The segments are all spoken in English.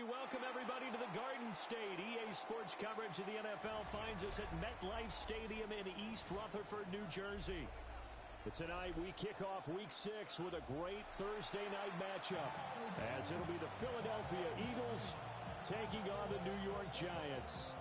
we welcome everybody to the Garden State. EA Sports coverage of the NFL finds us at MetLife Stadium in East Rutherford, New Jersey. But tonight we kick off Week 6 with a great Thursday night matchup, as it'll be the Philadelphia Eagles taking on the New York Giants.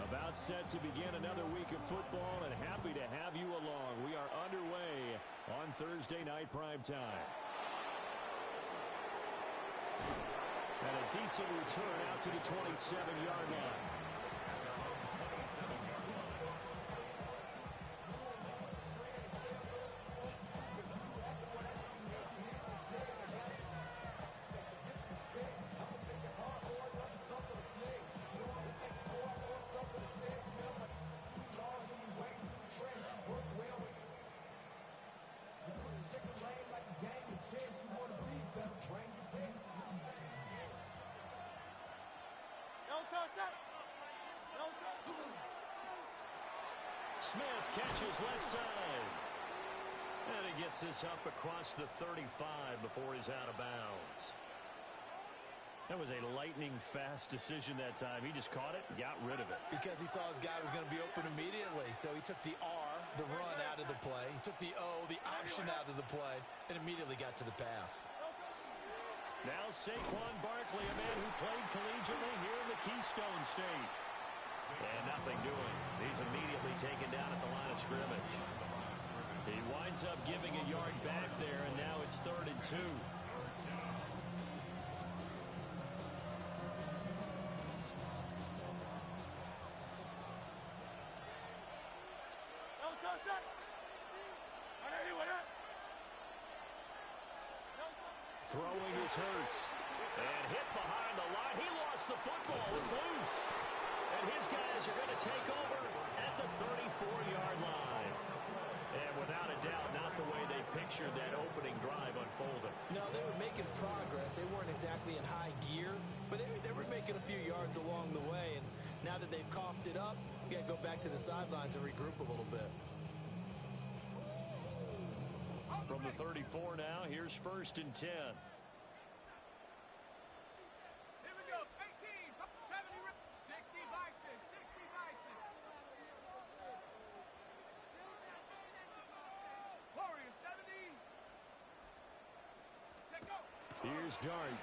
About set to begin another week of football, and happy to have you along. We are underway on Thursday night primetime. And a decent return out to the 27-yard line. Smith catches left side. And he gets this up across the 35 before he's out of bounds. That was a lightning-fast decision that time. He just caught it and got rid of it. Because he saw his guy was going to be open immediately. So he took the R, the run, out of the play. He took the O, the option, out of the play, and immediately got to the pass. Now Saquon Barkley, a man who played collegiately here in the Keystone State. And nothing doing. He's immediately taken down at the line of scrimmage. He winds up giving a yard back there, and now it's 3rd and 2. Throwing is Hurts. And hit behind the line. He lost the football. It's loose. And his guys are going to take over at the 34-yard line. And without a doubt, not the way they pictured that opening drive unfolding. No, they were making progress. They weren't exactly in high gear, but they were making a few yards along the way. And now that they've coughed it up, you got to go back to the sidelines and regroup a little bit. From the 34 now, here's 1st and 10. Here we go. 18, 70, 60 Bison, 60 Bison. Warriors, 70. Take go. Here's Dart.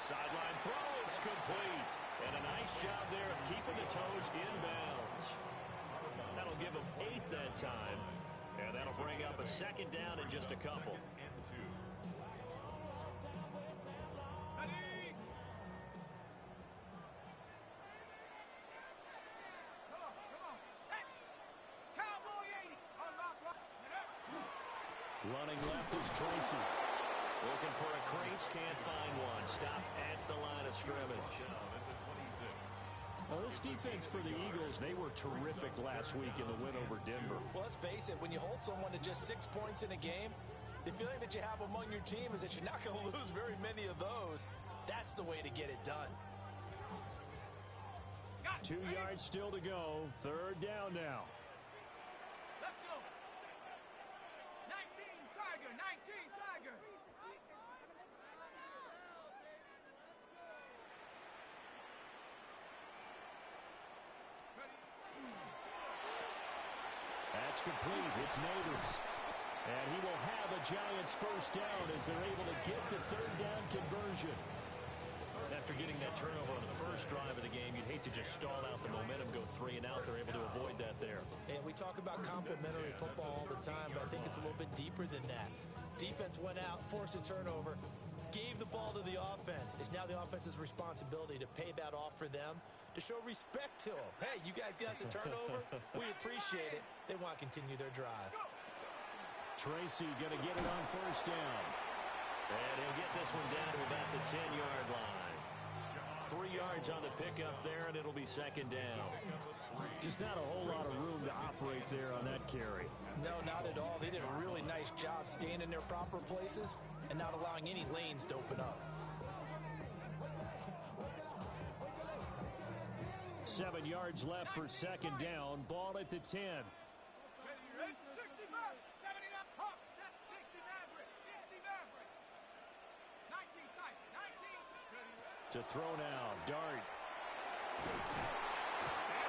Sideline throw, it's complete. And a nice job there of keeping the toes inbounds. That'll give him 8th that time. And that'll bring up a 2nd down in just a couple. Ready? Come on. Set. Cowboy 80. Unlock right. Running left is Tracy. Looking for a crease, can't find one. Stopped at the line of scrimmage. Well, this defense for the Eagles, they were terrific last week in the win over Denver. Well, let's face it, when you hold someone to just 6 points in a game, the feeling that you have among your team is that you're not going to lose very many of those. That's the way to get it done. 2 yards still to go. 3rd down now. Let's go. 19 Tiger, 19 Tiger. That's complete. It's Neighbors. And he will have a Giants 1st down as they're able to get the 3rd down conversion. After getting that turnover on the first drive of the game, you'd hate to just stall out the momentum, go 3 and out. They're able to avoid that there. And we talk about complementary football all the time, but I think it's a little bit deeper than that. Defense went out, forced a turnover, gave the ball to the offense. It's now the offense's responsibility to pay that off for them, to show respect to them. Hey, you guys got us a turnover. We appreciate it. They want to continue their drive. Tracy going to get it on 1st down. And he'll get this one down to about the 10-yard line. 3 yards on the pickup there, and it'll be 2nd down. Just not a whole lot of room to operate there on that carry. No, not at all. They did a really nice job staying in their proper places and not allowing any lanes to open up. 7 yards left for second down. Ball at the 10. Ready? 65, 79, Hawks, 60 Maverick, 60 Maverick. 19 tight, 19. To throw now, Dart. And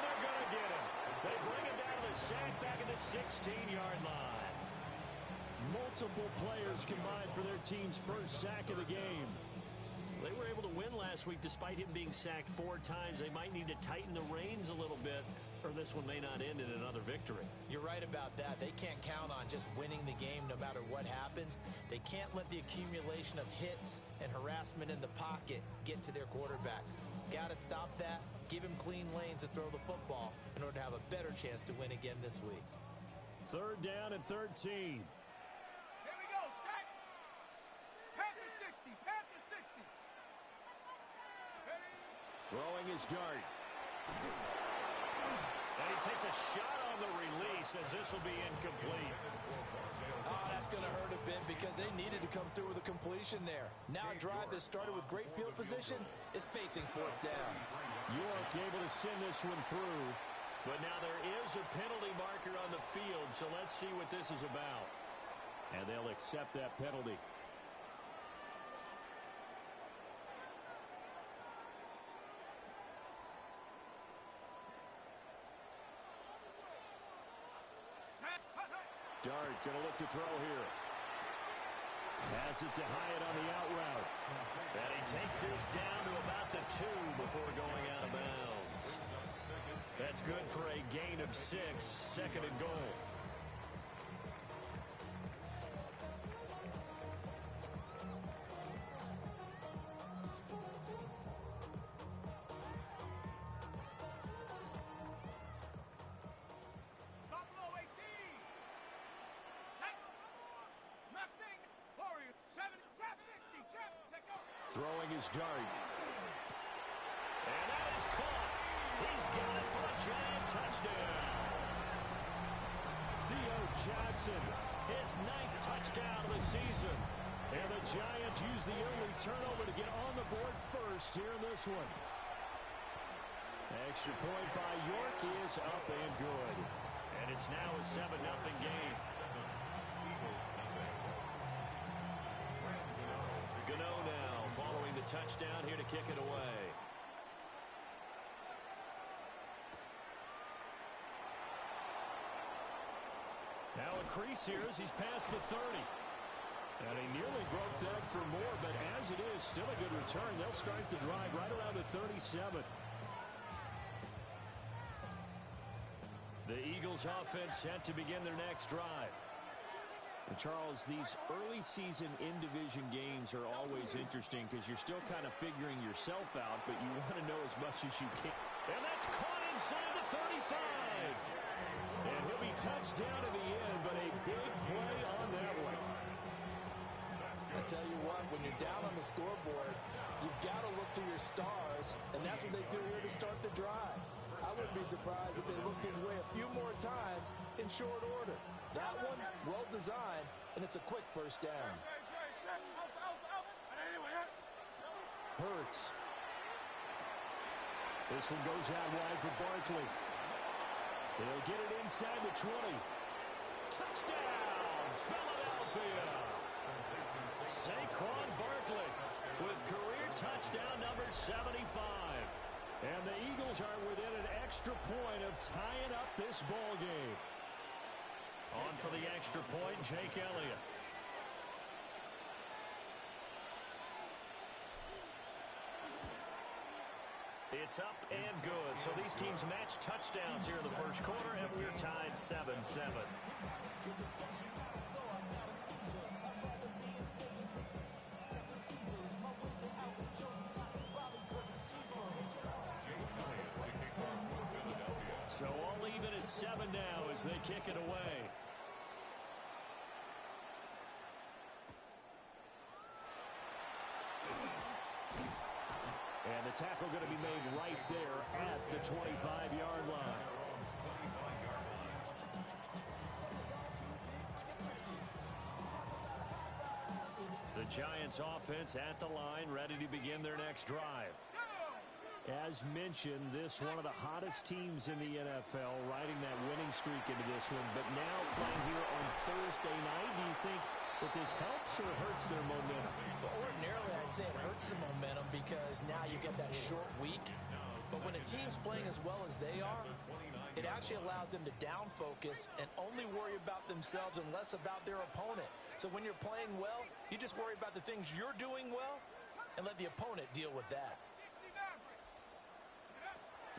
they're going to get him. They bring him down to the sack back at the 16-yard line. Multiple players combined for their team's first sack of the game. They were able to win last week despite him being sacked 4 times. They might need to tighten the reins a little bit, or this one may not end in another victory. You're right about that. They can't count on just winning the game no matter what happens. They can't let the accumulation of hits and harassment in the pocket get to their quarterback. Got to stop that, give him clean lanes to throw the football in order to have a better chance to win again this week. 3rd down and 13. Here we go, sack. Panther 60, Panther 60. Ready? Throwing his Dart. And he takes a shot on the release as this will be incomplete. Oh, that's going to hurt a bit because they needed to come through with a completion there. Now a drive that started with great field position is facing 4th down. York able to send this one through. But now there is a penalty marker on the field, so let's see what this is about. And they'll accept that penalty. Dart going to look to throw here. Pass it to Hyatt on the out route. And he takes this down to about the 2 before going out of bounds. That's good for a gain of 6, 2nd and goal. Buffalo 18. Sack. Mustang. Warrior 70. Chap 60. Chap. Check out. Throwing his Dart. And that is caught. He's got it for a giant touchdown. Theo Johnson, his 9th touchdown of the season. And the Giants use the early turnover to get on the board first here in this one. Extra point by York is up and good. And it's now a 7-0 game. Gano now following the touchdown here to kick it away. Now a crease here as he's past the 30. And he nearly broke that for more, but as it is, still a good return. They'll start the drive right around the 37. The Eagles offense set to begin their next drive. And Charles, these early season in-division games are always interesting because you're still kind of figuring yourself out, but you want to know as much as you can. And that's caught inside the 35. And he'll be touched down in the end, but a big play on that one. I tell you what, when you're down on the scoreboard, you've got to look to your stars, and that's what they do here to start the drive. I wouldn't be surprised if they looked his way a few more times in short order. That one, well designed, and it's a quick first down. Hurts. This one goes out wide for Barkley. They'll get it inside the 20. Touchdown, Philadelphia. Saquon Barkley with career touchdown number 75. And the Eagles are within an extra point of tying up this ball game. On for the extra point, Jake Elliott. It's up and good. So these teams match touchdowns here in the first quarter, and we're tied 7-7. So all even at 7 now as they kick it away. And the tackle going to be made right there at the 25-yard line. The Giants offense at the line, ready to begin their next drive. As mentioned, this one of the hottest teams in the NFL, riding that winning streak into this one. But now playing here on Thursday night, do you think that this helps or hurts their momentum? Well, ordinarily, I'd say it hurts the momentum because now you get that short week. But when a team's playing as well as they are, it actually allows them to down focus and only worry about themselves and less about their opponent. So when you're playing well, you just worry about the things you're doing well and let the opponent deal with that.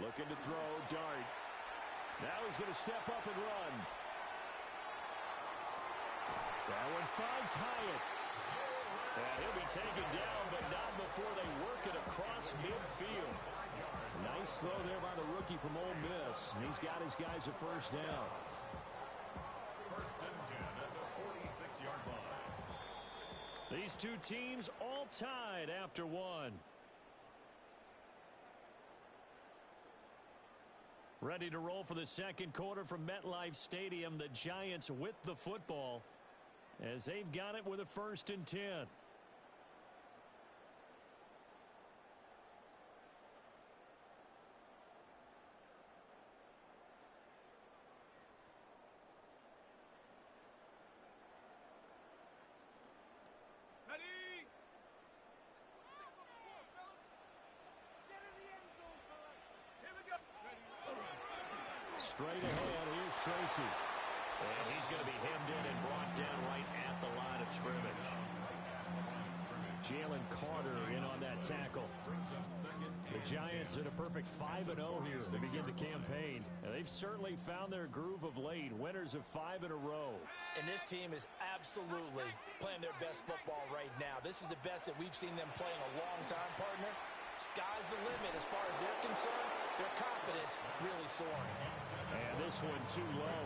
Looking to throw, Dart. Now he's going to step up and run. That one finds Hyatt. And he'll be taken down, but not before they work it across midfield. Nice throw there by the rookie from Ole Miss. And he's got his guys a first down. First and 10 at the 46-yard line. These two teams all tied after one. Ready to roll for the second quarter from MetLife Stadium. The Giants with the football as they've got it with a first and 10. Ready? Straight ahead, here's Tracy. And he's going to be hemmed in and brought down right at the line of scrimmage. Jalen Carter in on that tackle. The Giants at a perfect 5-0 here to begin the campaign. And they've certainly found their groove of late. Winners of 5 in a row. And this team is absolutely playing their best football right now. This is the best that we've seen them play in a long time, partner. Sky's the limit as far as they're concerned. Their confidence really soaring. And this one too low.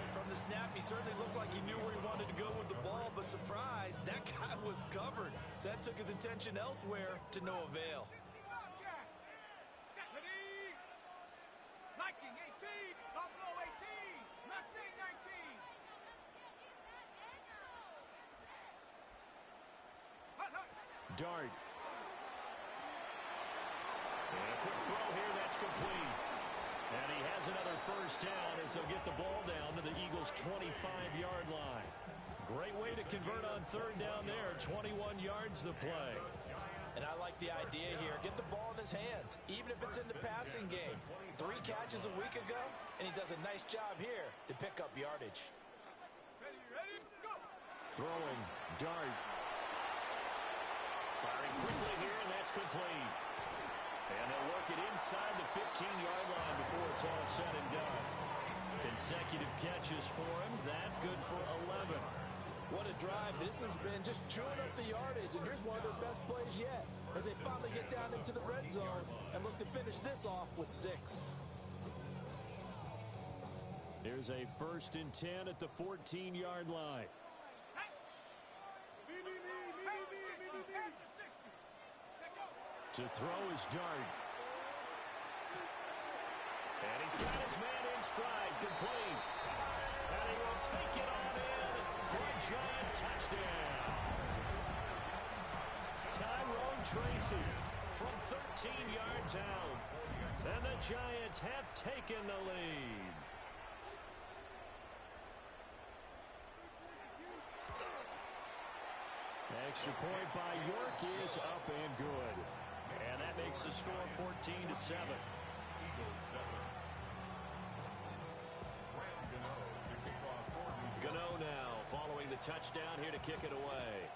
From the snap, he certainly looked like he knew where he wanted to go with the ball, but surprise, that guy was covered. So that took his attention elsewhere to no avail. Ready? Viking 18, Buffalo 18, Mustang 19. Hut, hut. Dart. And a quick throw here, that's complete. And he has another first down as they'll get the ball down to the Eagles' 25-yard line. Great way to convert on third down there. 21 yards to play. And I like the idea here. Get the ball in his hands, even if it's in the passing game. 3 catches a week ago, and he does a nice job here to pick up yardage. Ready, go. Throwing, Dart. Firing quickly here, and that's complete. And they'll work it inside the 15-yard line before it's all said and done. Consecutive catches for him. That good for 11. What a drive this has been, just chewing up the yardage. And here's one of their best plays yet as they finally get down into the red zone and look to finish this off with 6. Here's a first and 10 at the 14-yard line. To throw is Dart. And he's got his man in stride, complete. And he will take it on in for a Giant touchdown. Tyrone Tracy from 13 yards out. And the Giants have taken the lead. Extra point by York is up and good. And that makes the score 14-7. Gano now following the touchdown here to kick it away.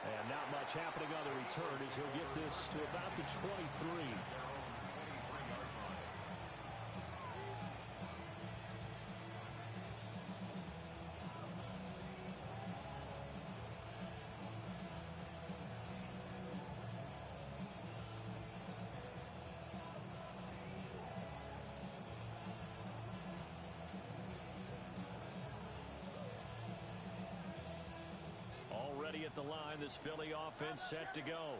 And not much happening on the return as he'll get this to about the 23. At the line, this Philly offense set to go.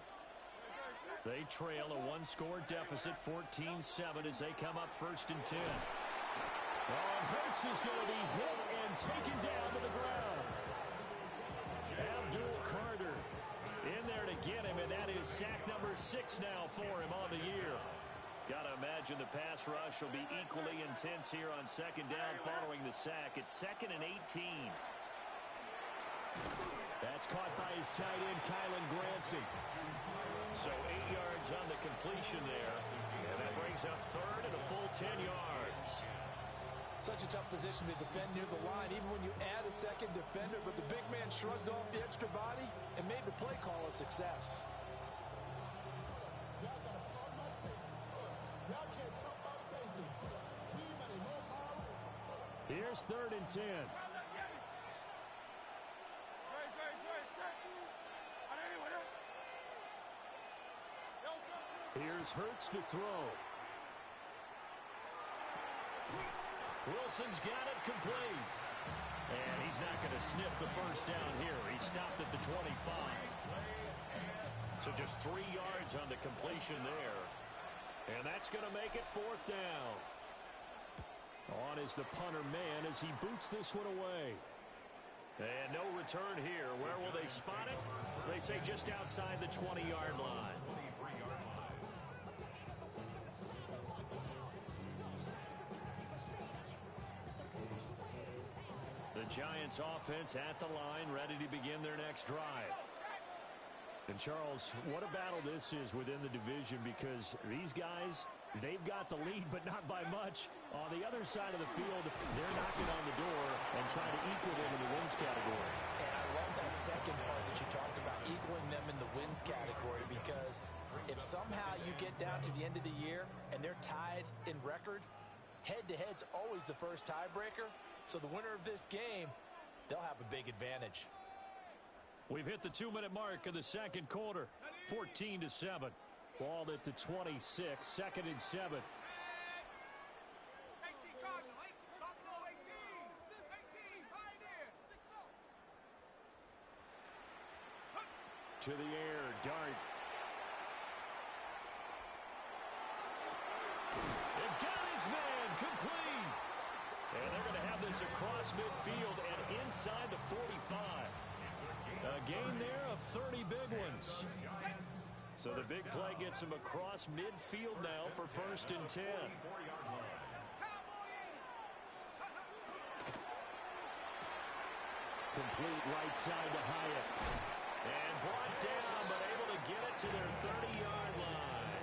They trail a one-score deficit, 14-7, as they come up 1st and 10. Oh, and Hurts is going to be hit and taken down to the ground. Abdul Carter in there to get him, and that is sack number 6 now for him on the year. Got to imagine the pass rush will be equally intense here on 2nd down following the sack. It's 2nd and 18. That's caught by his tight end, Kylan Granson. So 8 yards on the completion there. And that brings up 3rd and a full 10 yards. Such a tough position to defend near the line, even when you add a second defender. But the big man shrugged off the extra body and made the play call a success. Here's 3rd and 10. Here's Hurts to throw. Wilson's got it complete. And he's not going to sniff the first down here. He stopped at the 25. So just 3 yards on the completion there. And that's going to make it 4th down. On is the punter man as he boots this one away. And no return here. Where will they spot it? They say just outside the 20-yard line. The Giants offense at the line, ready to begin their next drive. And Charles, what a battle this is within the division, because these guys, they've got the lead, but not by much. On the other side of the field, they're knocking on the door and trying to equal them in the wins category. And I love that second part that you talked about, equaling them in the wins category, because if somehow you get down to the end of the year and they're tied in record, head-to-head's always the first tiebreaker. So the winner of this game, they'll have a big advantage. We've hit the 2-minute mark of the 2nd quarter. 14-7. Ball at the 26. 2nd and 7. 18, Cardinal. 18, Buffalo, 18. 18, Pioneer. To the air, Dart. They've got his man complete. And they're going to have this across midfield and inside the 45. A gain there of 30 big ones. So the big play gets him across midfield now for 1st and 10. Complete right side to Hyatt. And brought down, but able to get it to their 30-yard line.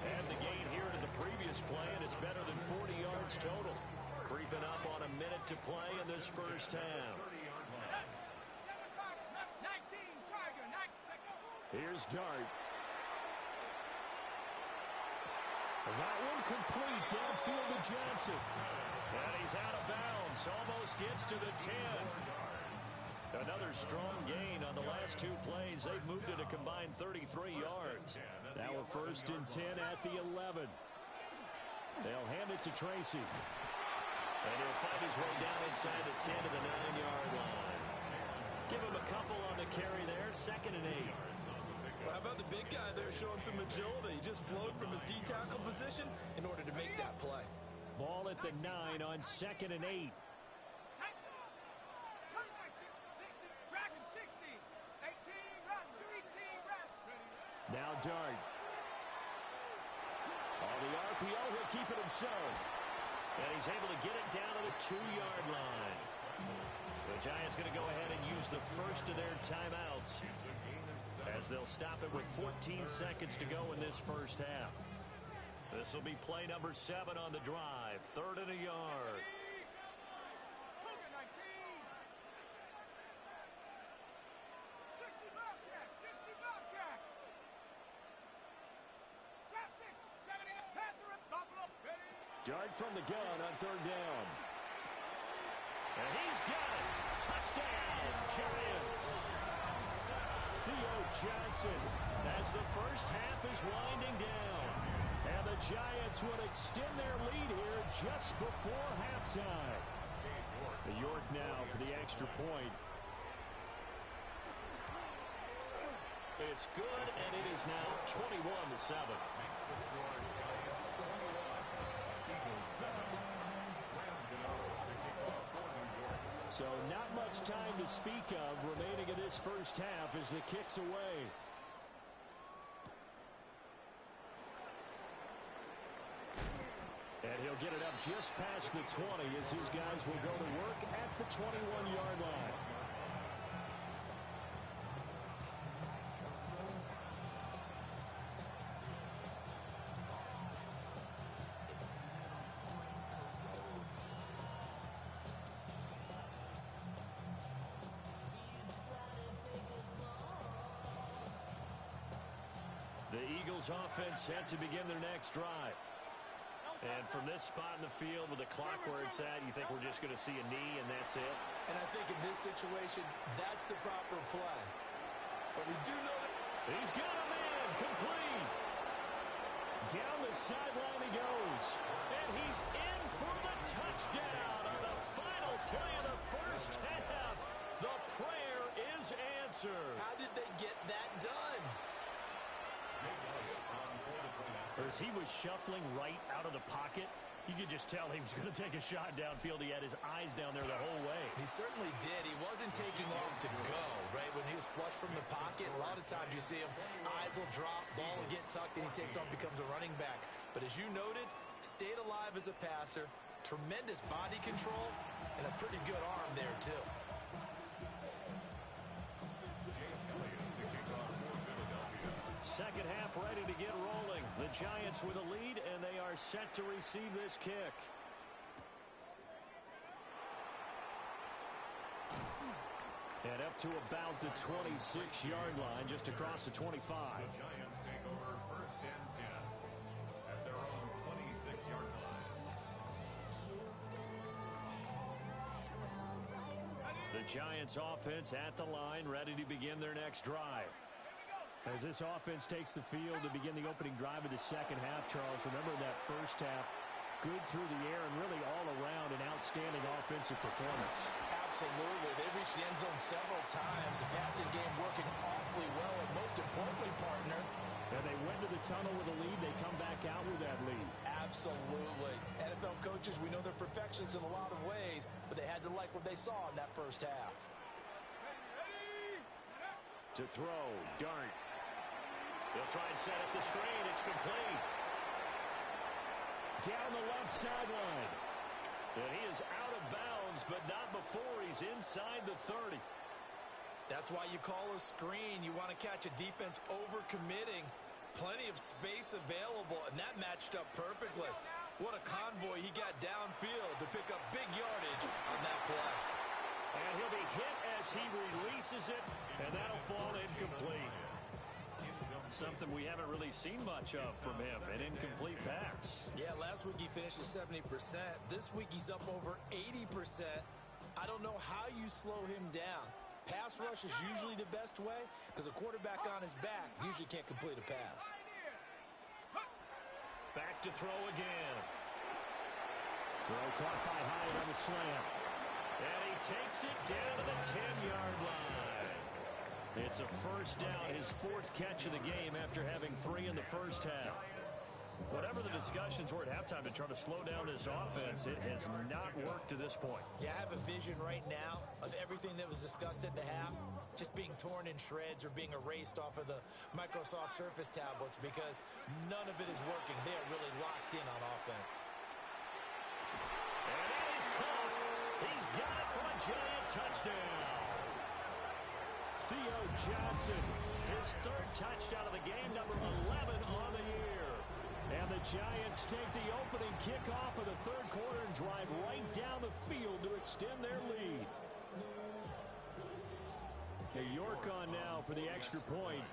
And the gain here to the previous play, and it's better than 40 yards total. Creeping up on a minute to play in this first half. Here's Dart. That one complete downfield to Johnson. And he's out of bounds. Almost gets to the 10. Another strong gain on the last 2 plays. They've moved it a combined 33 yards. Now a 1st and 10 at the 11. They'll hand it to Tracy. And he'll find his way down inside the 10 to the 9-yard line. Give him a couple on the carry there. 2nd and 8. Well, how about the big guy there showing some agility? He just flowed from his D-tackle position in order to make that play. Ball at the 9 on 2nd and 8. Now Dart. On the RPO, he'll keep it himself. And he's able to get it down to the 2-yard line. The Giants going to go ahead and use the first of their timeouts, as they'll stop it with 14 seconds to go in this first half. This will be play number 7 on the drive. 3rd and a yard. Dart from the gun on 3rd down. And he's got it. Touchdown, Giants. Theo Johnson as the first half is winding down. And the Giants will extend their lead here just before halftime. The York now for the extra point. It's good, and it is now 21-7. So not much time to speak of remaining in this first half as the kick's away. And he'll get it up just past the 20 as his guys will go to work at the 21-yard line. The Eagles offense set to begin their next drive. And from this spot in the field with the clock where it's at, you think we're just going to see a knee and that's it? And I think in this situation, that's the proper play. But we do know that he's got a man complete. Down the sideline he goes. And he's in for the touchdown on the final play of the first half. The prayer is answered. How did they get that done? As he was shuffling right out of the pocket, you could just tell he was going to take a shot downfield. He had his eyes down there the whole way. He certainly did. He wasn't taking off to go, right? When he was flush from the pocket, a lot of times you see him, eyes will drop, ball will get tucked, and he takes off, becomes a running back. But as you noted, stayed alive as a passer, tremendous body control, and a pretty good arm there, too. Second half ready to get rolling. The Giants with a lead, and they are set to receive this kick. And up to about the 26-yard line, just across the 25. The Giants take over first and 10 at their own 26-yard line. The Giants offense at the line, ready to begin their next drive. As this offense takes the field to begin the opening drive of the second half, Charles, remember that first half, good through the air and really all around an outstanding offensive performance. Absolutely. They reached the end zone several times. The passing game working awfully well, and most importantly, partner, and they went to the tunnel with a lead. They come back out with that lead. Absolutely. NFL coaches, we know they're perfectionists in a lot of ways, but they had to like what they saw in that first half. To throw, Dart. They'll try and set up the screen. It's complete. Down the left sideline. And he is out of bounds, but not before he's inside the 30. That's why you call a screen. You want to catch a defense over-committing. Plenty of space available, and that matched up perfectly. What a convoy he got downfield to pick up big yardage on that play. And he'll be hit as he releases it, and that'll fall incomplete. Something we haven't really seen much of from him, an incomplete pass. Yeah, last week he finished at 70%. This week he's up over 80%. I don't know how you slow him down. Pass rush is usually the best way because a quarterback on his back usually can't complete a pass. Back to throw again. Throw caught by Hyatt on the slam. And he takes it down to the 10-yard line. It's a first down, his fourth catch of the game after having 3 in the first half. Whatever the discussions were at halftime to try to slow down this offense, it has not worked to this point. Yeah, I have a vision right now of everything that was discussed at the half just being torn in shreds or being erased off of the Microsoft Surface tablets because none of it is working. They are really locked in on offense. And it is caught. He's got it for a Giant touchdown. Theo Johnson, his third touchdown of the game, number 11 on the year. And the Giants take the opening kickoff of the third quarter and drive right down the field to extend their lead. York on now for the extra point.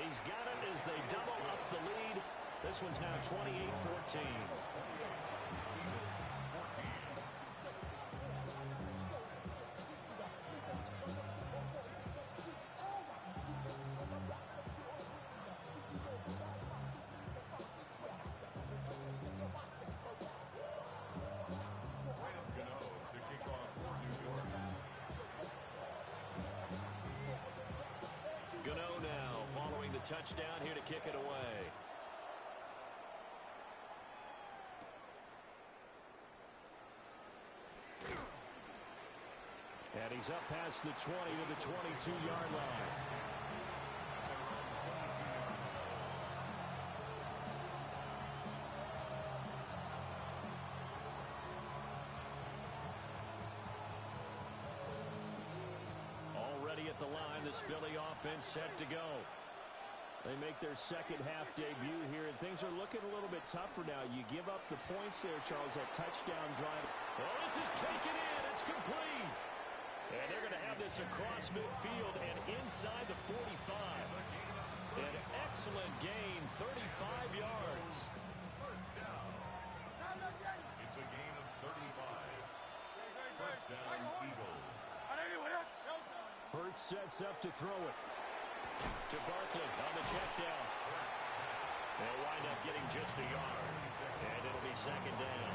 He's got it as they double up the lead. This one's now 28-14. touchdown here to kick it away. And he's up past the 20 to the 22-yard line. Already at the line, this Philly offense set to go. They make their second half debut here, and things are looking a little bit tougher now. You give up the points there, Charles, that touchdown drive. Well, this is taken in. It's complete. And they're going to have this across midfield and inside the 45. An excellent gain, 35 yards. First down. It's a gain of 35. First down, Eagles. Hurts sets up to throw it. To Barkley on the check down. They'll wind up getting just a yard. And it'll be second down.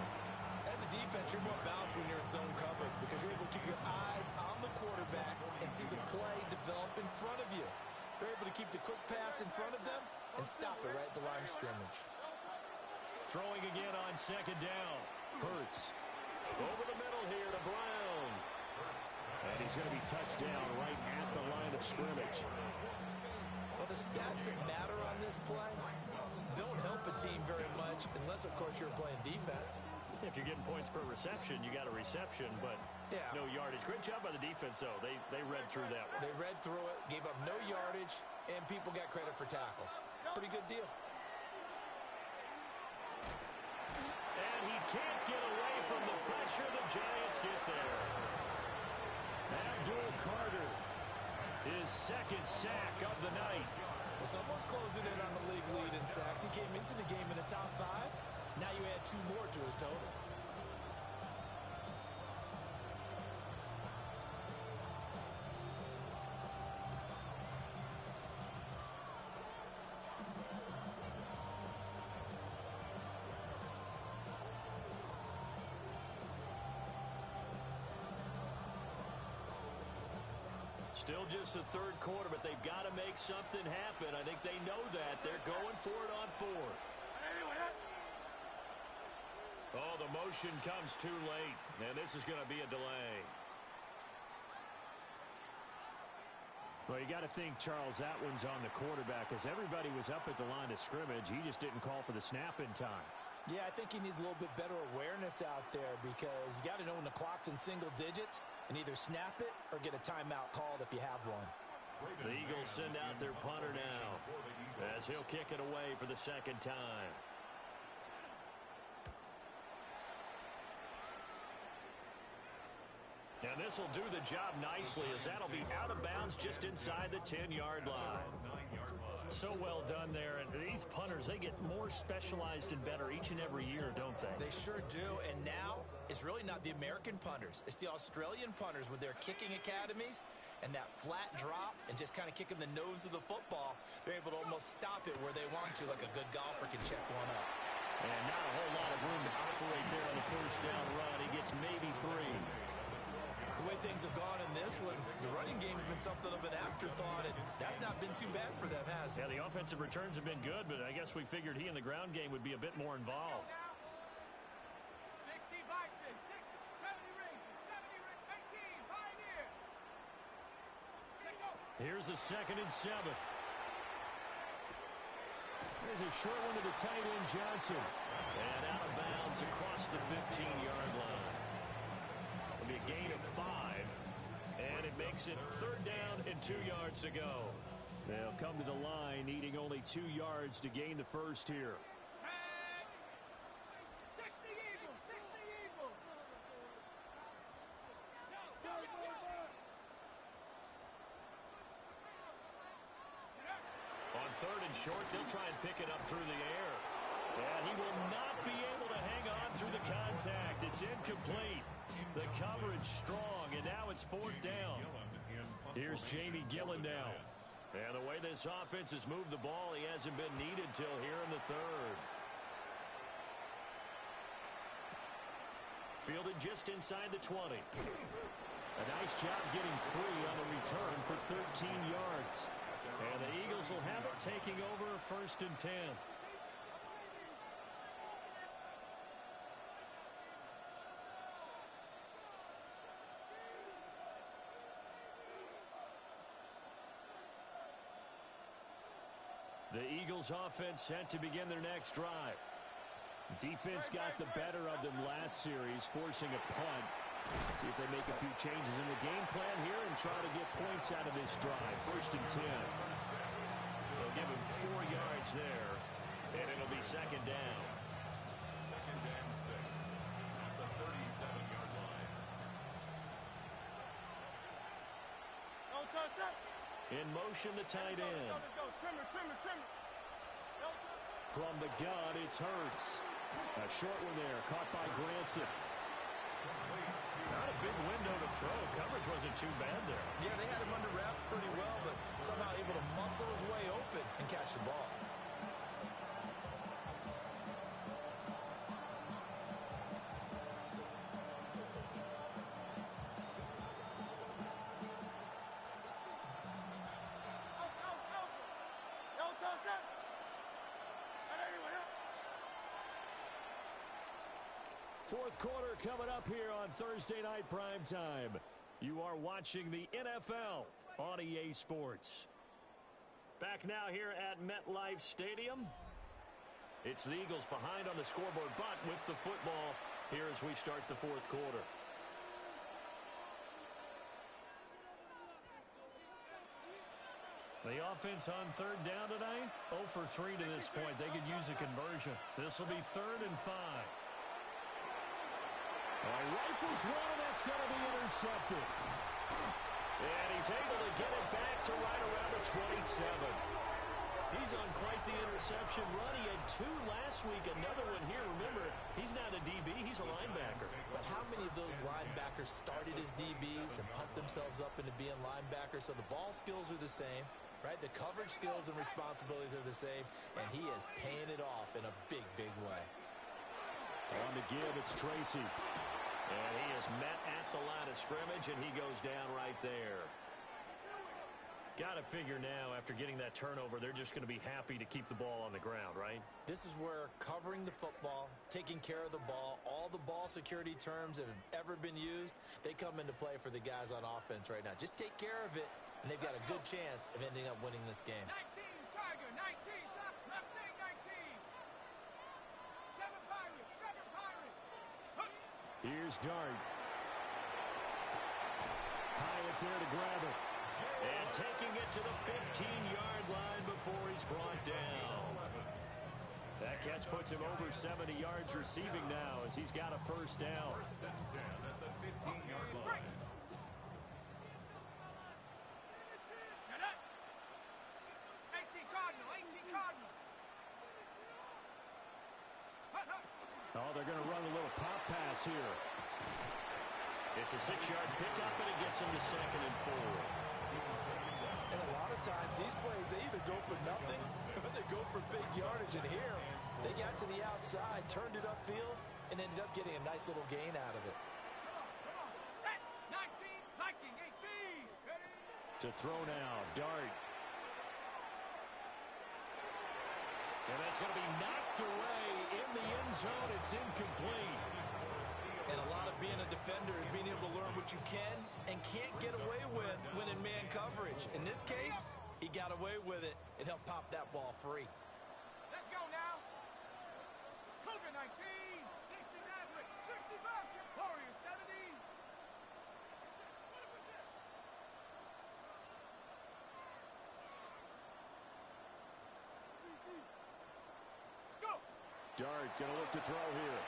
As a defense, you're more balanced when you're in zone coverage because you're able to keep your eyes on the quarterback and see the play develop in front of you. You're able to keep the quick pass in front of them and stop it right at the line of scrimmage. Throwing again on second down. Hurts. Over the middle here to Brown. And he's going to be touched down right at the line of scrimmage. Well, the stats that matter on this play don't help a team very much unless, of course, you're playing defense. If you're getting points per reception, you got a reception, but no yardage. Great job by the defense, though. They read through that one. They read through it, gave up no yardage, and people got credit for tackles. Pretty good deal. And he can't get away from the pressure. The Giants get there. Abdul Carter, his second sack of the night. Well, someone's closing in on the league lead in sacks. He came into the game in the top 5. Now you add 2 more to his total. Still just the third quarter, but they've got to make something happen. I think they know that. They're going for it on fourth. Oh, the motion comes too late, and this is going to be a delay. Well, you got to think, Charles, that one's on the quarterback, as everybody was up at the line of scrimmage. He just didn't call for the snap in time. Yeah, I think he needs a little bit better awareness out there because you got to know when the clock's in single digits and either snap it or get a timeout called if you have one. The Eagles send out their punter now as he'll kick it away for the second time. And this will do the job nicely as that'll be out of bounds just inside the 10-yard line. So well done there. And these punters, they get more specialized and better each and every year, don't they? They sure do. And now it's really not the American punters. It's the Australian punters with their kicking academies and that flat drop and just kind of kicking the nose of the football. They're able to almost stop it where they want to, like a good golfer can check one up. And not a whole lot of room to operate there on the first down run. He gets maybe 3. The way things have gone in this one, the running game's been something of an afterthought, and that's not been too bad for them, has it? Yeah, the offensive returns have been good, but I guess we figured he in the ground game would be a bit more involved. 60 Bison, 60, 70 Rangers, 70 18, Pioneer. Here's a 2nd and 7. There's a short one to the tight end, Johnson. And out of bounds across the 15-yard line. It'll be a gain of 5. And it makes it 3rd down and 2 yards to go. They'll come to the line needing only 2 yards to gain the first here. 60 Eagles, 60 Eagles. On 3rd and short, they'll try and pick it up through the air. And he will not be able to hang on through the contact. It's incomplete. The coverage strong, and now it's 4th down. Here's Jamie Gillen now. And the way this offense has moved the ball, he hasn't been needed till here in the 3rd. Fielded just inside the 20. A nice job getting free on the return for 13 yards. And the Eagles Eagles will have it, taking over 1st and 10. The Eagles offense set to begin their next drive. Defense got the better of them last series, forcing a punt. See if they make a few changes in the game plan here and try to get points out of this drive. 1st and 10. They'll give him 4 yards there, and it'll be 2nd down. 2nd and 6 at the 37-yard line. In motion to tight end. From the gun, it's Hurts. A short one there, caught by Granson. Not a big window to throw. Coverage wasn't too bad there. Yeah, they had him under wraps pretty well, but somehow able to muscle his way open and catch the ball. Fourth quarter coming up here on Thursday Night Primetime. You are watching the NFL on EA Sports. Back now here at MetLife Stadium. It's the Eagles behind on the scoreboard, but with the football here as we start the fourth quarter. The offense on 3rd down tonight, 0 for 3 to this point. They could use a conversion. This will be 3rd and 5. Rifles one, and that's going to be intercepted. And he's able to get it back to right around the 27. He's on quite the interception run. He had 2 last week, another one here. Remember, he's not a DB, he's a linebacker. But how many of those linebackers started as DBs and pumped themselves up into being linebackers? So the ball skills are the same, right? The coverage skills and responsibilities are the same, and he is paying it off in a big, big way. On the give, it's Tracy. And he is met at the line of scrimmage, and he goes down right there. Got to figure now, after getting that turnover, they're just going to be happy to keep the ball on the ground, right? This is where covering the football, taking care of the ball, all the ball security terms that have ever been used, they come into play for the guys on offense right now. Just take care of it, and they've got a good chance of ending up winning this game. 19, Tiger, 19, Mustang 19. 7 Pirates, 7 Pirates. Here's Dart. Hyatt there to grab it. And taking it to the 15-yard line before he's brought down. That catch puts him over 70 yards receiving now as he's got a 1st down. 1st and 10 at the 15-yard line. Shut up. 18 Cardinal, 18 Cardinal. Oh, they're going to run a little pop pass here. It's a 6-yard pickup, and it gets him to 2nd and 4. And a lot of times, these plays, they either go for nothing or they go for big yardage. And here, they got to the outside, turned it upfield, and ended up getting a nice little gain out of it. Come on, set. 19, hiking, 18. Ready? To throw now, Dart. And that's going to be knocked away in the end zone. It's incomplete. And a lot of being a defender is being able to learn what you can and can't get away with when in man coverage. In this case, he got away with it and helped pop that ball free. Let's go now. Cougar 19, 65, Warrior 70. Go. Dart going to look to throw here.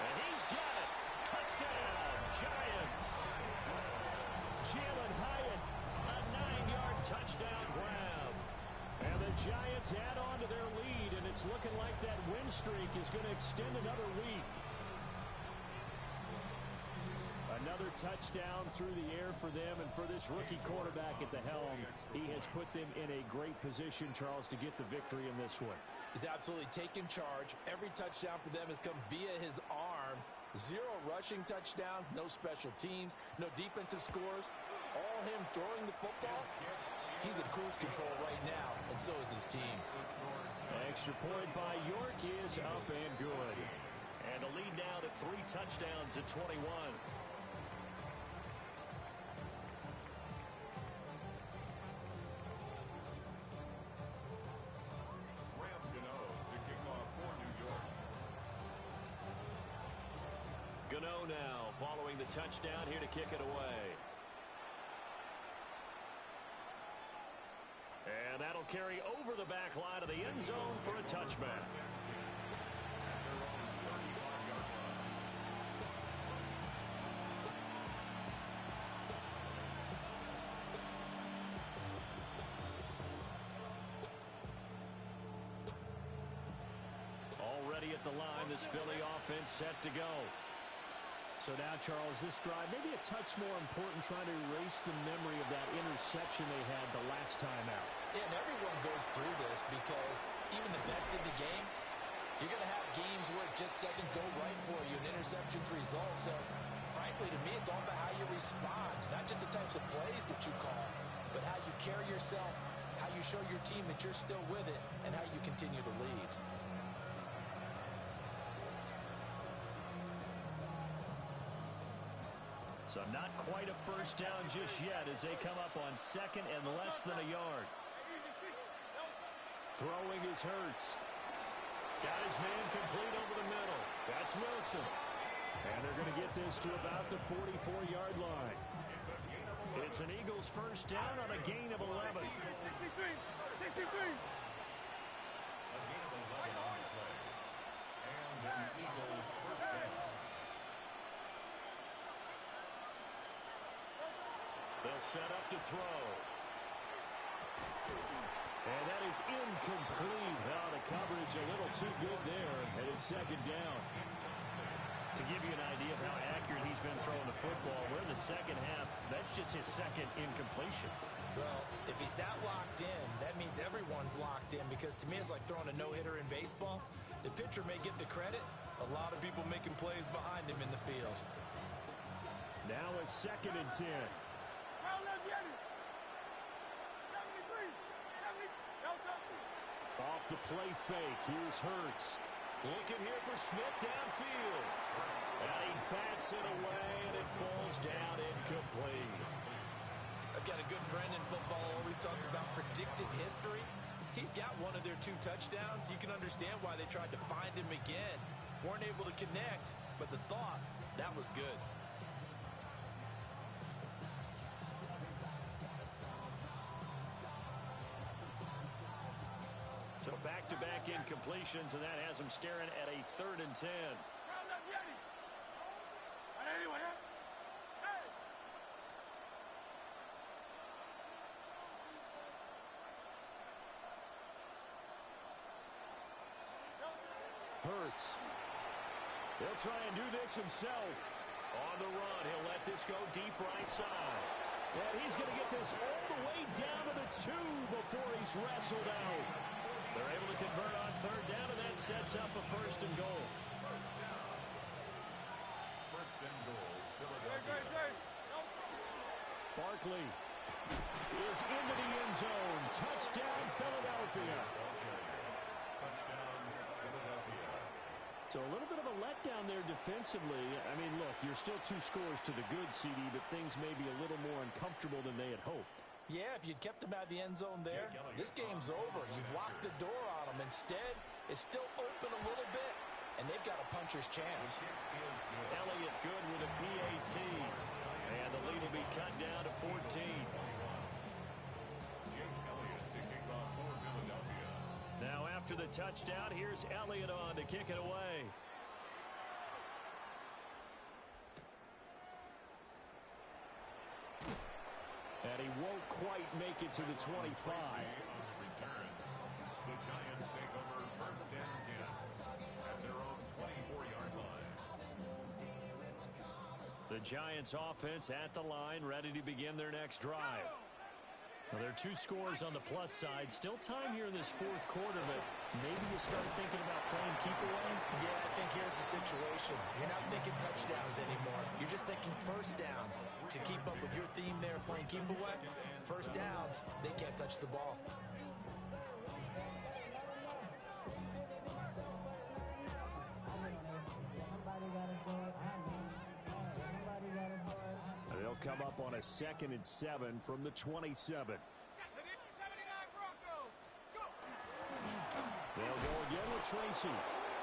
And he's got it. Touchdown, Giants. Jalen Hyatt, a 9-yard touchdown grab. And the Giants add on to their lead, and it's looking like that win streak is going to extend another week. Another touchdown through the air for them, and for this rookie quarterback at the helm, he has put them in a great position, Charles, to get the victory in this one. He's absolutely taken charge. Every touchdown for them has come via his arm. 0 rushing touchdowns, no special teams, no defensive scores. All him throwing the football. He's in cruise control right now, and so is his team. Extra point by York is up and good. And a lead now to 3 touchdowns at 21. Gano now following the touchdown here to kick it away. And that'll carry over the back line of the end zone for a touchback. Already at the line, this Philly offense set to go. So now, Charles, this drive maybe a touch more important, trying to erase the memory of that interception they had the last time out. Yeah, and everyone goes through this because even the best in the game, you're going to have games where it just doesn't go right for you, and interceptions result. So, frankly, to me, it's all about how you respond, not just the types of plays that you call, but how you carry yourself, how you show your team that you're still with it, and how you continue to lead. So not quite a first down just yet as they come up on 2nd and less than a yard. Throwing is Hurts. Got his man complete over the middle. That's Wilson. And they're going to get this to about the 44-yard line. It's an Eagles first down on a gain of 11. 63. 63. A gain of 11 on the play. And the Eagles first down. They'll set up to throw. And that is incomplete. Oh, the coverage a little too good there. And it's 2nd down. To give you an idea of how accurate he's been throwing the football, we're in the second half. That's just his 2nd incompletion. Well, if he's that locked in, that means everyone's locked in, because to me it's like throwing a no-hitter in baseball. The pitcher may get the credit. A lot of people making plays behind him in the field. Now a 2nd and 10. Off the play fake, here's Hurts. Looking here for Smith downfield. And he bats it away, and it falls down incomplete. I've got a good friend in football, always talks about predictive history. He's got one of their 2 touchdowns. You can understand why they tried to find him again. Weren't able to connect, but the thought, that was good. So back-to-back incompletions, and that has him staring at a 3rd and 10. Hurts. He'll try and do this himself. On the run, he'll let this go deep right side. And he's going to get this all the way down to the 2 before he's wrestled out. They're able to convert on 3rd down, and that sets up a 1st and goal. First down. 1st and goal, Philadelphia. Barkley is into the end zone. Touchdown, Philadelphia. Touchdown, Philadelphia. So a little bit of a letdown there defensively. I mean, look, you're still 2 scores to the good, CD, but things may be a little more uncomfortable than they had hoped. Yeah, if you'd kept him out of the end zone there, this game's over. You've locked the door on him. Instead, it's still open a little bit, and they've got a puncher's chance. Elliott good with a PAT, and the lead will be cut down to 14. Now after the touchdown, here's Elliott on to kick it away. And he won't quite make it to the 25. The Giants take over 1st and 10 at their own 24-yard line. The Giants offense at the line, ready to begin their next drive. Well, there are 2 scores on the plus side. Still time here in this 4th quarter, but maybe you start thinking about playing keep away. Yeah, I think here's the situation. You're not thinking touchdowns anymore. You're just thinking first downs. To keep up with your theme there, playing keep away, First downs, they can't touch the ball. They'll come up on a 2nd and 7 from the 27. They'll go again with Tracy.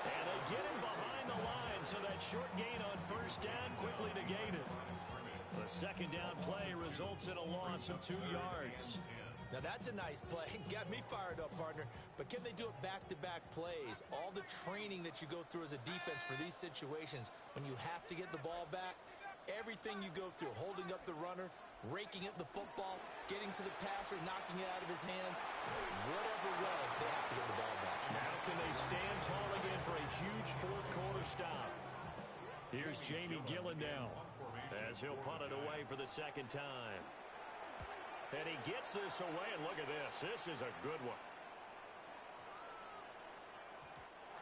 And they get him behind the line, so that short gain on first down quickly negated. The second down play results in a loss of 2 yards. Now that's a nice play. Got me fired up, partner. But can they do it back-to-back plays? All the training that you go through as a defense for these situations, when you have to get the ball back, everything you go through, holding up the runner, raking at the football, getting to the passer, knocking it out of his hands, whatever way, they have to get the ball back. Now can they stand tall again for a huge fourth-quarter stop? Here's Jamie Gillen now, as he'll punt it away for the second time. And he gets this away, and look at this. This is a good one.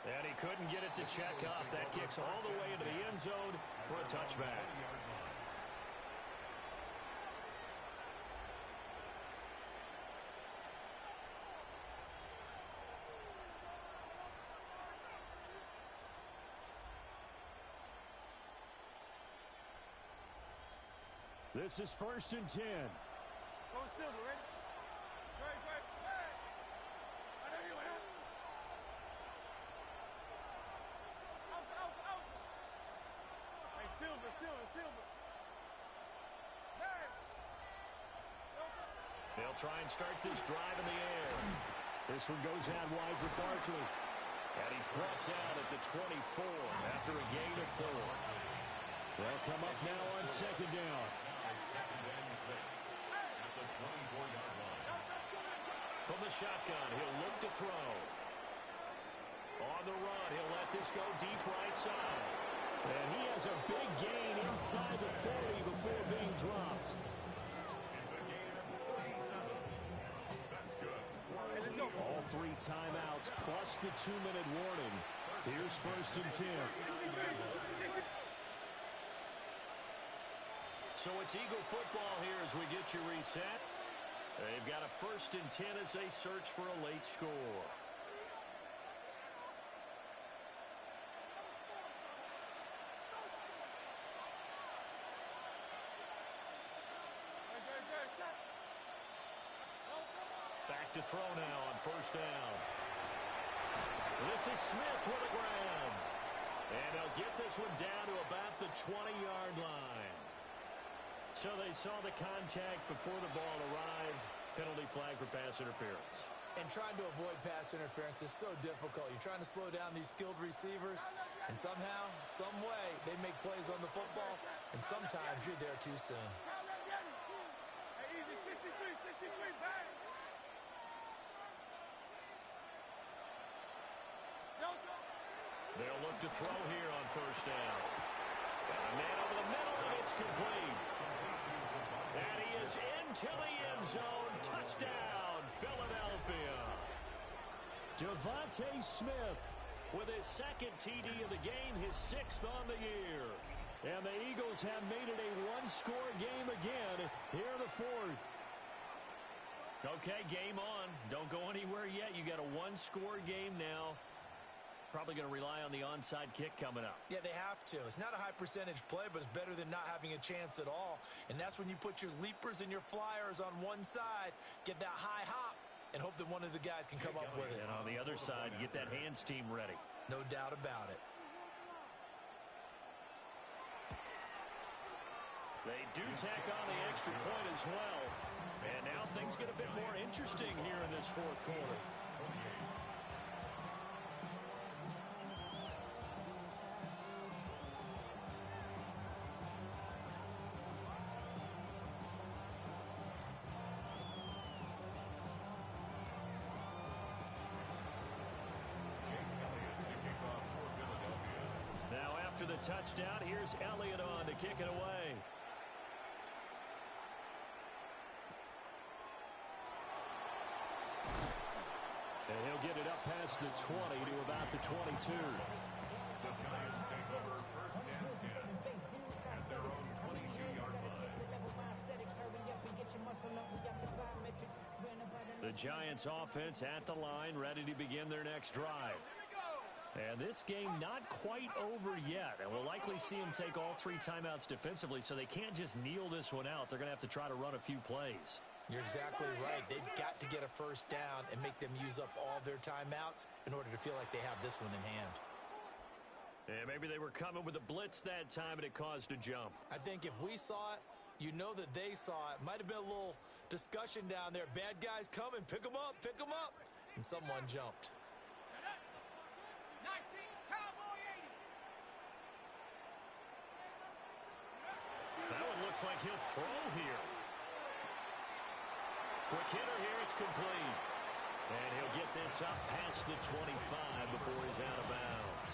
And he couldn't get it to check up. That kicks all the way into the end zone for a touchback. This is 1st and 10. Go Silver, ready? Great, great. Hey! I know you went out. Hey, Silver. Hey! They'll try and start this drive in the air. This one goes out wide for Barkley. And he's brought down at the 24 after a gain of 4. They'll come up now on 2nd down. From the shotgun, he'll look to throw. On the run, he'll let this go deep right side. And he has a big gain inside the 40 before being dropped. It's a gain of 47. That's good. All 3 timeouts plus the 2-minute warning. Here's 1st and 10. So it's Eagle football here as we get you reset. They've got a 1st and 10 as they search for a late score. Back to throw now on 1st down. This is Smith with a grab. And they'll get this one down to about the 20-yard line. So they saw the contact before the ball arrived. Penalty flag for pass interference. And trying to avoid pass interference is so difficult. You're trying to slow down these skilled receivers, and somehow, some way, they make plays on the football, and sometimes you're there too soon. Hey, easy, 63, bang! They'll look to throw here on 1st down. And a man over the middle, and it's complete. And he is into the end zone. Touchdown, Philadelphia. Devontae Smith with his 2nd TD of the game, his 6th on the year. And the Eagles have made it a 1-score game again here in the 4th. Okay, game on. Don't go anywhere yet. You got a 1-score game now. Probably going to rely on the onside kick coming up. Yeah, they have to. It's not a high percentage play, but it's better than not having a chance at all. And that's when you put your leapers and your flyers on one side, get that high hop, and hope that one of the guys can come up with it. And on the other side, get that hands team ready. No doubt about it. They do tack on the extra point as well. And now things get a bit more interesting here in this 4th quarter. After the touchdown, here's Elliott on to kick it away. And he'll get it up past the 20 to about the 22. The Giants take over 1st and 10 at their own 22-yard line. The Giants offense at the line, ready to begin their next drive. And this game not quite over yet, and we'll likely see them take all 3 timeouts defensively, so they can't just kneel this one out. They're going to have to try to run a few plays. You're exactly right. They've got to get a first down and make them use up all their timeouts in order to feel like they have this one in hand. And maybe they were coming with a blitz that time, and it caused a jump. I think if we saw it, you know that they saw it. Might have been a little discussion down there. Bad guys coming. Pick them up. Pick them up. And someone jumped. That one looks like he'll throw here. Quick hitter here. It's complete. And he'll get this up past the 25 before he's out of bounds.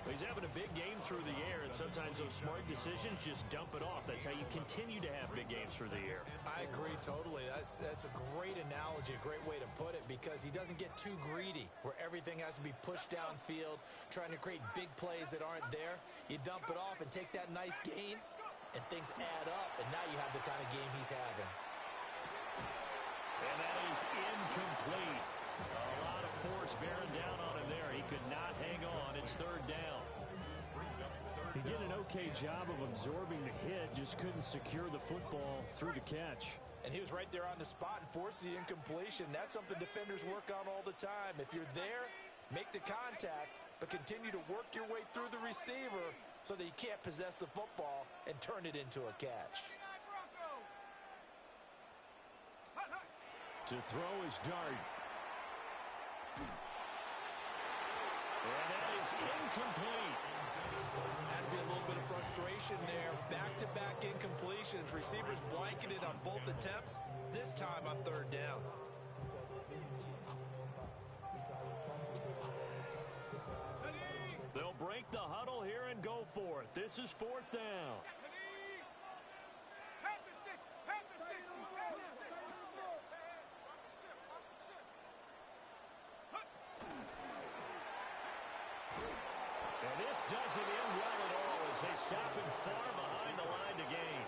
He's having a big game through the air, and sometimes those smart decisions just dump it off. That's how you continue to have big games through the air. I agree totally. That's a great analogy, a great way to put it, because he doesn't get too greedy where everything has to be pushed downfield, trying to create big plays that aren't there. You dump it off and take that nice gain, and things add up, and now you have the kind of game he's having. And that is incomplete. A lot of force bearing down on him there. He could not hang on. It's third down. He did an okay job of absorbing the hit, just couldn't secure the football through the catch. And he was right there on the spot and forced the incompletion. That's something defenders work on all the time. If you're there, make the contact, but continue to work your way through the receiver so that you can't possess the football and turn it into a catch. To throw is Dart. And that is incomplete. Has to be a little bit of frustration there. Back-to-back incompletions. Receivers blanketed on both attempts, this time on third down. They'll break the huddle here and go for it. This is fourth down. Doesn't end well at all as they stop him far behind the line to gain.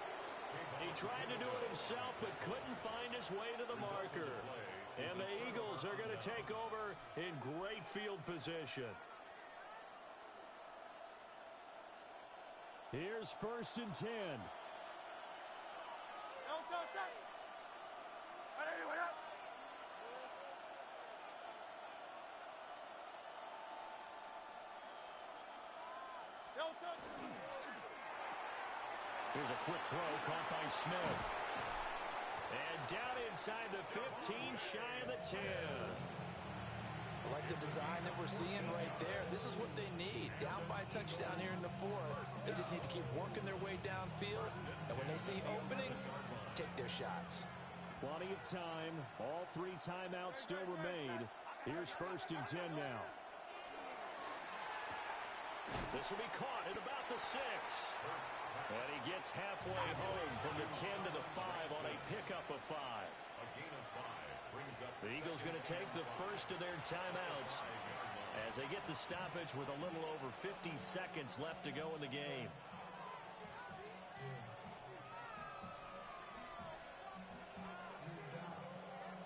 He tried to do it himself but couldn't find his way to the marker. And the Eagles are going to take over in great field position. Here's first and 10. Here's a quick throw caught by Smith. And down inside the 15, shy of the 10. I like the design that we're seeing right there. This is what they need. Down by a touchdown here in the fourth. They just need to keep working their way downfield. And when they see openings, take their shots. Plenty of time. All 3 timeouts still remain. Here's first and 10 now. This will be caught at about the 6. And he gets halfway home from the 10 to the 5 on a pickup of 5. The Eagles going to take the first of their timeouts as they get the stoppage with a little over 50 seconds left to go in the game.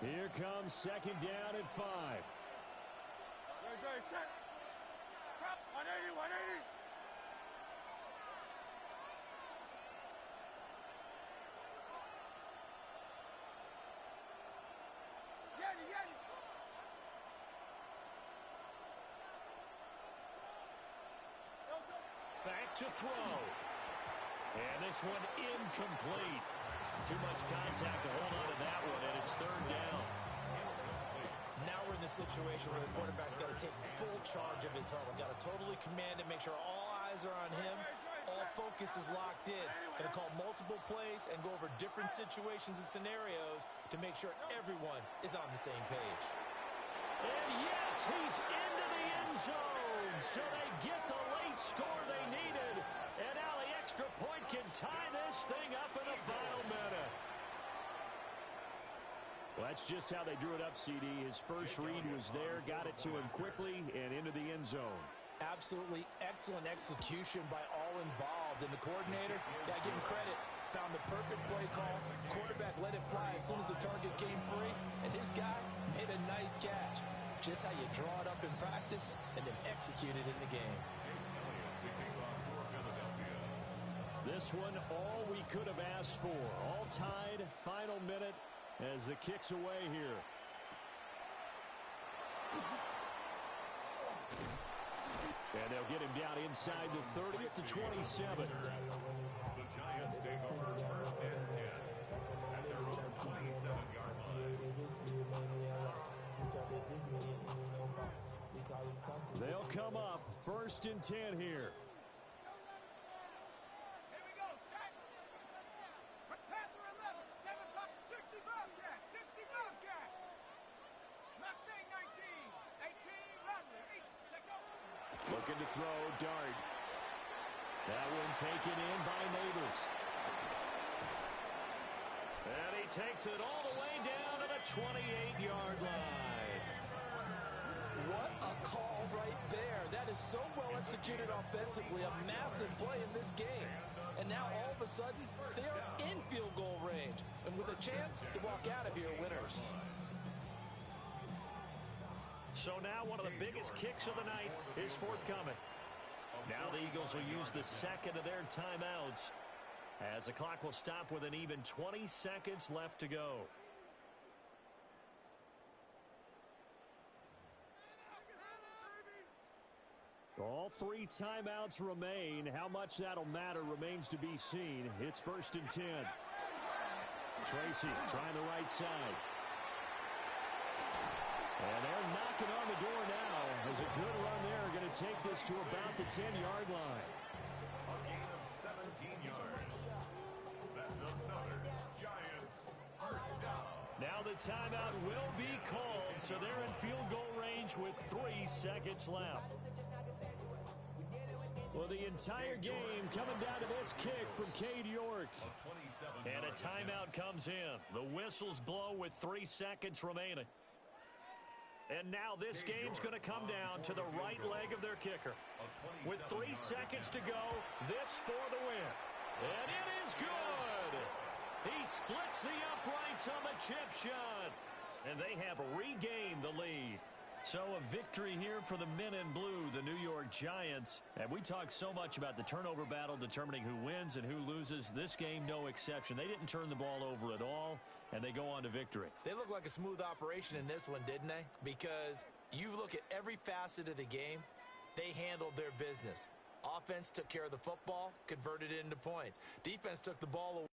Here comes second down at 5. Set. 180, 180. Back to throw. And this one incomplete. Too much contact to hold on to that one, and it's third down. Now we're in the situation where the quarterback's got to take full charge of his huddle. Got to totally command it, make sure all eyes are on him. All focus is locked in. Going to call multiple plays and go over different situations and scenarios to make sure everyone is on the same page. And yes, he's into the end zone. So they get the late score they needed. And now the extra point can tie this thing up in the final minute. Well, that's just how they drew it up, CD. His first read was there, got it to him quickly, and into the end zone. Absolutely excellent execution by all involved. And the coordinator, got to give him credit, found the perfect play call. Quarterback let it fly as soon as the target came free, and his just how you draw it up in practice and then execute it in the game. This one, all we could have asked for. All tied, final minute as the kick's away here. And they'll get him down inside the 30 at the 27. The Giants take over first and 10 at their own 27-yard line. They'll come up first and 10 here. Here we go, set. Panther 11, 7 buck, 60 Bobcat, 60 Bobcat. Mustang 19, 18 Rattler, 8, check out. Looking to throw, Dart. That one taken in by Neighbors. And he takes it all the way down to the 28-yard line. What a call right there. That is so well executed offensively. A massive play in this game. And now all of a sudden, they are in field goal range. And with a chance to walk out of here winners. So now one of the biggest kicks of the night is forthcoming. Now the Eagles will use the second of their timeouts as the clock will stop with an even 20 seconds left to go. All three timeouts remain. How much that'll matter remains to be seen. It's first and 10. Tracy trying the right side. And they're knocking on the door now. There's a good run there. Going to take this to about the 10-yard line. A gain of 17 yards. That's another Giants first down. Now the timeout will be called, so they're in field goal range with 3 seconds left. Well, the entire game coming down to this kick from Cade York. And a timeout comes in. The whistles blow with 3 seconds remaining. And now this game's going to come down to the right leg of their kicker. With 3 seconds to go, this for the win. And it is good. He splits the uprights on the chip shot. And they have regained the lead. So a victory here for the men in blue, the New York Giants. And we talk so much about the turnover battle determining who wins and who loses. This game, no exception. They didn't turn the ball over at all, and they go on to victory. They look like a smooth operation in this one, didn't they? Because you look at every facet of the game, they handled their business. Offense took care of the football, converted it into points. Defense took the ball away.